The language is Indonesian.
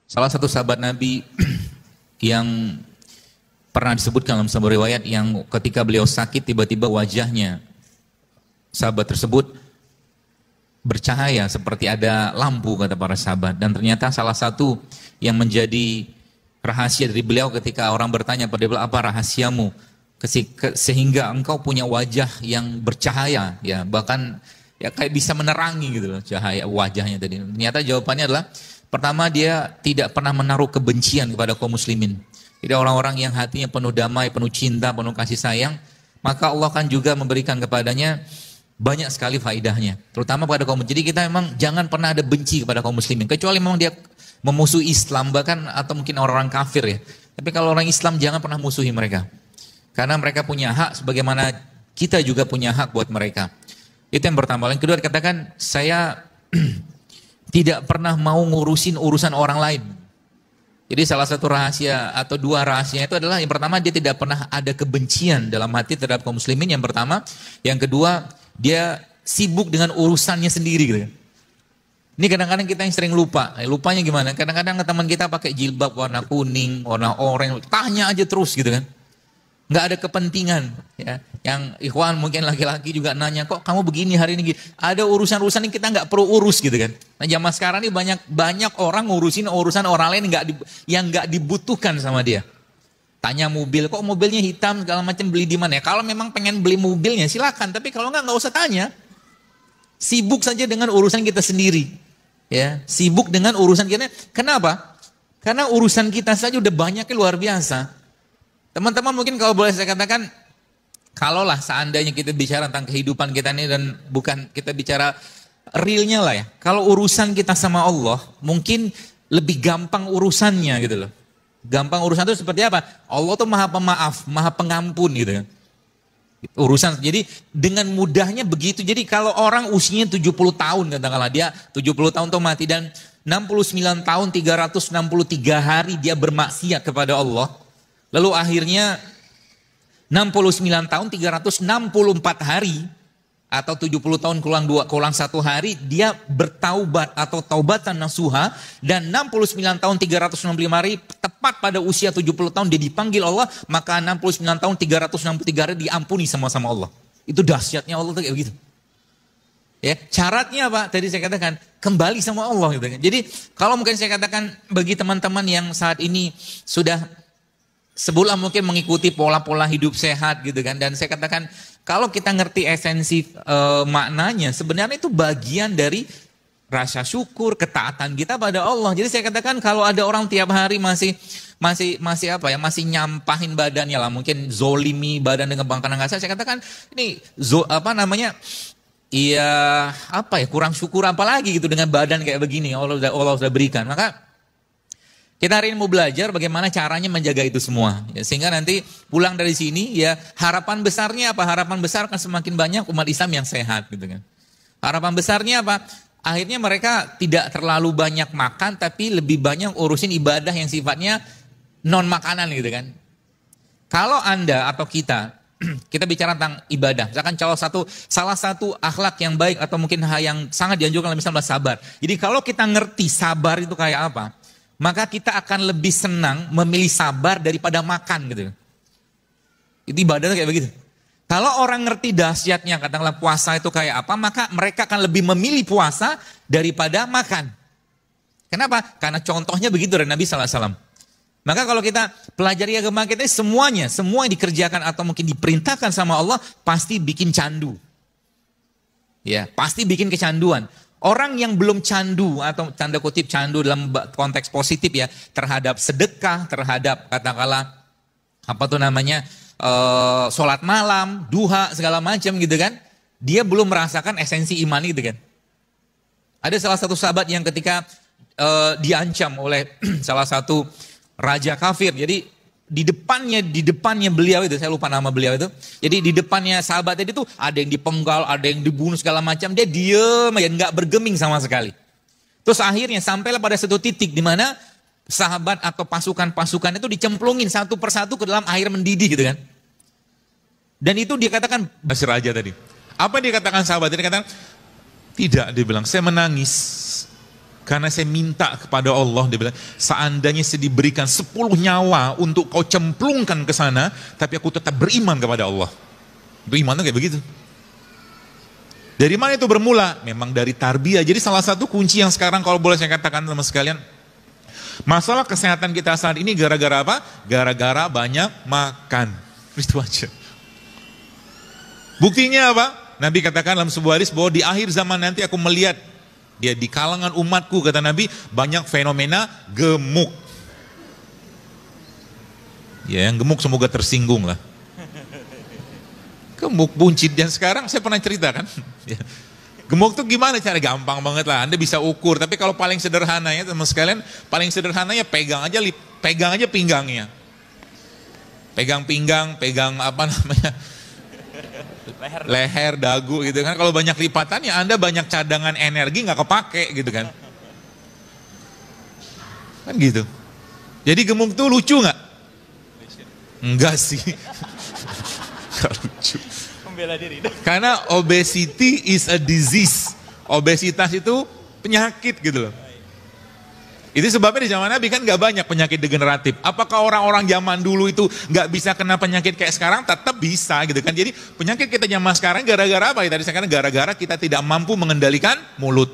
Salah satu sahabat Nabi yang pernah disebutkan dalam sebuah riwayat yang ketika beliau sakit tiba-tiba wajahnya sahabat tersebut bercahaya seperti ada lampu, kata para sahabat. Dan ternyata salah satu yang menjadi rahasia dari beliau ketika orang bertanya pada beliau, apa rahasiamu sehingga engkau punya wajah yang bercahaya, ya bahkan ya kayak bisa menerangi gitu loh cahaya wajahnya tadi. Ternyata jawabannya adalah pertama, dia tidak pernah menaruh kebencian kepada kaum muslimin. Jadi orang-orang yang hatinya penuh damai, penuh cinta, penuh kasih sayang, maka Allah kan juga memberikan kepadanya banyak sekali faidahnya, terutama pada kaum. Jadi kita memang jangan pernah ada benci kepada kaum muslimin, kecuali memang dia memusuhi Islam bahkan atau mungkin orang-orang kafir ya. Tapi kalau orang Islam jangan pernah musuhi mereka, karena mereka punya hak sebagaimana kita juga punya hak buat mereka. Itu yang pertama. Yang kedua dikatakan, saya tidak pernah mau ngurusin urusan orang lain. Jadi salah satu rahasia atau dua rahasianya itu adalah yang pertama, dia tidak pernah ada kebencian dalam hati terhadap kaum muslimin, yang pertama. Yang kedua, dia sibuk dengan urusannya sendiri gitu. Ini kadang-kadang kita yang sering lupa. Lupanya gimana? Kadang-kadang teman kita pakai jilbab warna kuning, warna oranye, tanya aja terus gitu kan. Nggak ada kepentingan ya. Yang ikhwan mungkin laki-laki juga nanya, kok kamu begini hari ini gitu. Ada urusan-urusan yang kita nggak perlu urus gitu kan. Nah zaman sekarang ini banyak orang ngurusin urusan orang lain yang nggak dibutuhkan sama dia. Tanya mobil, kok mobilnya hitam segala macam, beli di mana ya? Kalau memang pengen beli mobilnya silakan, tapi kalau nggak usah tanya. Sibuk saja dengan urusan kita sendiri. Ya, sibuk dengan urusan kita. Kenapa? Karena urusan kita saja udah banyaknya luar biasa. Teman-teman mungkin kalau boleh saya katakan, kalaulah seandainya kita bicara tentang kehidupan kita ini dan bukan kita bicara realnya lah ya. Kalau urusan kita sama Allah mungkin lebih gampang urusannya gitu loh. Gampang urusan itu seperti apa? Allah tuh maha pemaaf, maha pengampun gitu kan. Urusan, jadi dengan mudahnya begitu. Jadi kalau orang usianya 70 tahun katakanlah, dia 70 tahun tuh mati dan 69 tahun 363 hari dia bermaksiat kepada Allah. Lalu akhirnya 69 tahun 364 hari atau 70 tahun kurang 1 hari dia bertaubat atau taubatan nasuha, dan 69 tahun 365 hari tepat pada usia 70 tahun dia dipanggil Allah, maka 69 tahun 363 hari diampuni sama-sama Allah. Itu dahsyatnya Allah tuh kayak begitu. Ya, syaratnya apa? Tadi saya katakan kembali sama Allah gitu kan. Jadi kalau mungkin saya katakan bagi teman-teman yang saat ini sudah sebulan mungkin mengikuti pola-pola hidup sehat gitu kan, dan saya katakan kalau kita ngerti esensi maknanya, sebenarnya itu bagian dari rasa syukur, ketaatan kita pada Allah. Jadi saya katakan kalau ada orang tiap hari masih nyampahin badannya lah, mungkin zolimi badan dengan bangkang kasar, saya katakan ini kurang syukur apalagi gitu dengan badan kayak begini Allah sudah berikan. Maka kita hari ini mau belajar bagaimana caranya menjaga itu semua. Ya, sehingga nanti pulang dari sini ya harapan besarnya apa? Harapan besar kan semakin banyak umat Islam yang sehat gitu kan. Harapan besarnya apa? Akhirnya mereka tidak terlalu banyak makan tapi lebih banyak urusin ibadah yang sifatnya non makanan gitu kan. Kalau Anda atau kita bicara tentang ibadah, misalkan salah satu akhlak yang baik atau mungkin hal yang sangat dianjurkan oleh Islam adalah sabar. Jadi kalau kita ngerti sabar itu kayak apa, maka kita akan lebih senang memilih sabar daripada makan gitu. Itu ibadah kayak begitu. Kalau orang ngerti dahsyatnya katakanlah puasa itu kayak apa, maka mereka akan lebih memilih puasa daripada makan. Kenapa? Karena contohnya begitu dari Nabi SAW. Maka kalau kita pelajari agama kita, semua yang dikerjakan atau mungkin diperintahkan sama Allah pasti bikin candu. Ya, pasti bikin kecanduan. Orang yang belum candu atau tanda kutip candu dalam konteks positif ya terhadap sedekah, terhadap katakanlah sholat malam, duha segala macam gitu kan, dia belum merasakan esensi iman gitu kan. Ada salah satu sahabat yang ketika diancam oleh salah satu raja kafir, jadi di depannya beliau itu, saya lupa nama beliau itu. Jadi di depannya sahabat tadi tuh ada yang dipenggal, ada yang dibunuh segala macam. Dia diem aja, nggak bergeming sama sekali. Terus akhirnya sampailah pada satu titik di mana sahabat atau pasukan-pasukan itu dicemplungin satu persatu ke dalam air mendidih gitu kan. Dan itu dikatakan Basir Raja tadi. Apa dia katakan sahabat? Dia katakan tidak, dia bilang saya menangis Karena saya minta kepada Allah, dia bilang, seandainya saya diberikan 10 nyawa untuk kau cemplungkan ke sana, tapi aku tetap beriman kepada Allah. Itu iman tuh kayak begitu. Dari mana itu bermula? Memang dari tarbiyah. Jadi salah satu kunci yang sekarang kalau boleh saya katakan teman sekalian, masalah kesehatan kita saat ini gara-gara apa? Gara-gara banyak makan. Itu aja. Buktinya apa? Nabi katakan dalam sebuah hadis bahwa di akhir zaman nanti aku melihat dia di kalangan umatku, kata Nabi, banyak fenomena gemuk. Ya, yang gemuk semoga tersinggung lah. Gemuk buncit, dan sekarang saya pernah cerita kan. Gemuk tuh gimana cara? Gampang banget lah, Anda bisa ukur. Tapi kalau paling sederhananya teman sekalian, paling sederhananya pegang aja pinggangnya. Pegang pinggang, pegang apa namanya? Leher, dagu gitu kan. Kalau banyak lipatan ya Anda banyak cadangan energi nggak kepake gitu kan. Kan gitu. Jadi gemuk tuh lucu nggak? Enggak sih. Nggak lucu. Membela diri. Karena obesity is a disease. Obesitas itu penyakit gitu loh. Itu sebabnya di zaman Nabi kan gak banyak penyakit degeneratif. Apakah orang-orang zaman dulu itu gak bisa kena penyakit kayak sekarang? Tetap bisa gitu kan. Jadi penyakit kita zaman sekarang gara-gara apa? Tadi saya katakan gara-gara kita tidak mampu mengendalikan mulut.